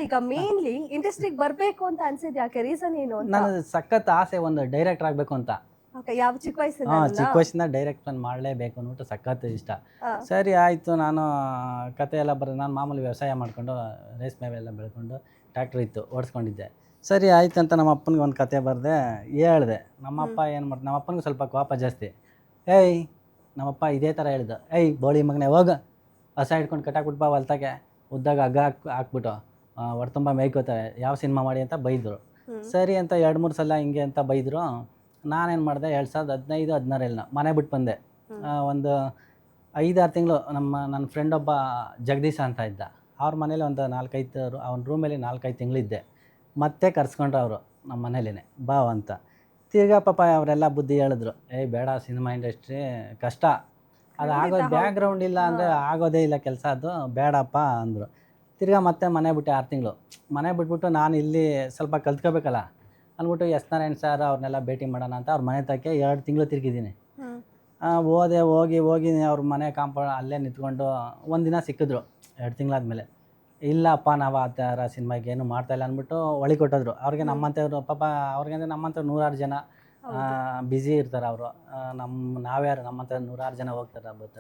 ಈಗ ಮೇನ್ಲಿ ಇಂಡಸ್ಟ್ರಿಗೆ ಬರ್ಬೇಕು ಅಂತ ಅನ್ಸಿದ್ ಯಾಕೆ, ರೀಸನ್ ಏನು ಅಂತ? ನಾನು ಸಖತ್ ಆಸೆ ಒಂದು ಡೈರೆಕ್ಟರ್ ಆಗಬೇಕು ಅಂತ. ಓಕೆ, ಯಾವ ಚಿಕ್ಕ ವಯಸ್ಸಿಂದ? ಚಿಕ್ಕ ವಯಸ್ಸಿಂದ ಡೈರೆಕ್ಟ್ ಮಾಡಲೇಬೇಕು ಅಂದ್ಬಿಟ್ಟು ಸಖತ್ ಇಷ್ಟ. ಸರಿ ಆಯಿತು, ನಾನು ಕತೆ ಎಲ್ಲ ಬರೋದು, ನಾನು ಮಾಮೂಲಿ ವ್ಯವಸಾಯ ಮಾಡಿಕೊಂಡು ರೇಷ್ಮೆ ಎಲ್ಲ ಬೆಳ್ಕೊಂಡು ಟ್ಯಾಕ್ಟ್ರ್ ಇತ್ತು ಓಡಿಸ್ಕೊಂಡಿದ್ದೆ. ಸರಿ ಆಯ್ತು ಅಂತ ನಮ್ಮ ಅಪ್ಪನಿಗೆ ಒಂದು ಕತೆ ಬರೆದೆ ಹೇಳ್ದೆ. ನಮ್ಮಪ್ಪ ಏನು ಮಾಡ್ತಾರೆ, ನಮ್ಮ ಅಪ್ಪನಿಗೆ ಸ್ವಲ್ಪ ಕೋಪ ಜಾಸ್ತಿ. ನಮ್ಮಪ್ಪ ಇದೇ ಥರ ಹೇಳ್ದು, ಬೋಳಿ ಮಗನೇ ಹೋಗ, ಹಸ ಹಿಡ್ಕೊಂಡು ಕಟ್ಟಾಕ್ಬಿಟ್ಟು ಬಾ ಹೊಲ್ತಾಗೆ, ಉದ್ದಾಗ ಹಗ್ಗ ಹಾಕ್ಬಿಟ್ಟು ಹೊಟ್ಟೆ ಮೇಯ್ಕೋತಾರೆ, ಯಾವ ಸಿನಿಮಾ ಮಾಡಿ ಅಂತ ಬೈದರು. ಸರಿ ಅಂತ 2-3 ಸಲ ಹಿಂಗೆ ಅಂತ ಬೈದರು. ನಾನೇನು ಮಾಡಿದೆ, 2015-16 ಮನೆ ಬಿಟ್ಟು ಬಂದೆ. ಒಂದು 5-6 ತಿಂಗಳು ನನ್ನ ಫ್ರೆಂಡ್ ಒಬ್ಬ ಜಗದೀಶ ಅಂತ ಇದ್ದ, ಅವ್ರ ಮನೇಲಿ ಒಂದು 4-5 ಅವ್ನ ರೂಮಲ್ಲಿ 4-5 ತಿಂಗಳಿದ್ದೆ. ಮತ್ತೆ ಕರ್ಸ್ಕೊಂಡ್ರು ಅವರು ನಮ್ಮ ಮನೇಲೇ ಬಾ ಅಂತ. ತಿರ್ಗಾ ಪಾಪ ಅವರೆಲ್ಲ ಬುದ್ಧಿ ಹೇಳಿದ್ರು, ಬೇಡ, ಸಿನಿಮಾ ಇಂಡಸ್ಟ್ರಿ ಕಷ್ಟ, ಅದು ಆಗೋದು, ಬ್ಯಾಕ್ಗ್ರೌಂಡ್ ಇಲ್ಲ ಅಂದರೆ ಆಗೋದೇ ಇಲ್ಲ ಕೆಲಸ, ಅದು ಬೇಡಪ್ಪ ಅಂದರು. ತಿರ್ಗಾ ಮತ್ತೆ ಮನೆ ಬಿಟ್ಟೆ 6 ತಿಂಗಳು. ಮನೆ ಬಿಟ್ಬಿಟ್ಟು ನಾನು ಇಲ್ಲಿ ಸ್ವಲ್ಪ ಕಲ್ತ್ಕೋಬೇಕಲ್ಲ ಅಂದ್ಬಿಟ್ಟು ಎಸ್ ನಾರಾಯಣ್ ಸರ್ ಅವ್ರನ್ನೆಲ್ಲ ಭೇಟಿ ಮಾಡೋಣ ಅಂತ ಅವ್ರ ಮನೆ ತಕ್ಕೆ 2 ತಿಂಗಳು ತಿರುಗಿದ್ದೀನಿ. ಹೋಗಿ ಅವ್ರ ಮನೆ ಕಾಂಪೌಂಡ್ ಅಲ್ಲೇ ನಿಂತ್ಕೊಂಡು ಒಂದಿನ ಸಿಕ್ಕಿದ್ರು 2 ತಿಂಗಳಾದಮೇಲೆ. ಇಲ್ಲಪ್ಪ, ನಾವು ಆ ಥರ ಸಿನಿಮಾಗೆ ಏನು ಮಾಡ್ತಾಯಿಲ್ಲ ಅಂದ್ಬಿಟ್ಟು ಒಳಿ ಕೊಟ್ಟಿದ್ರು. ಅವ್ರಿಗೆ ನಮ್ಮಂಥವ್ರು ಪಾಪ, ಅವ್ರಿಗೆ ಅಂದರೆ ನಮ್ಮಂಥವ್ರು 100-6 ಜನ ಬ್ಯುಸಿ ಇರ್ತಾರೆ ಅವರು. ನಾವ್ಯಾರು, ನಮ್ಮಂಥ 100-6 ಜನ ಹೋಗ್ತಾರೆ ಬರ್ತಾರೆ.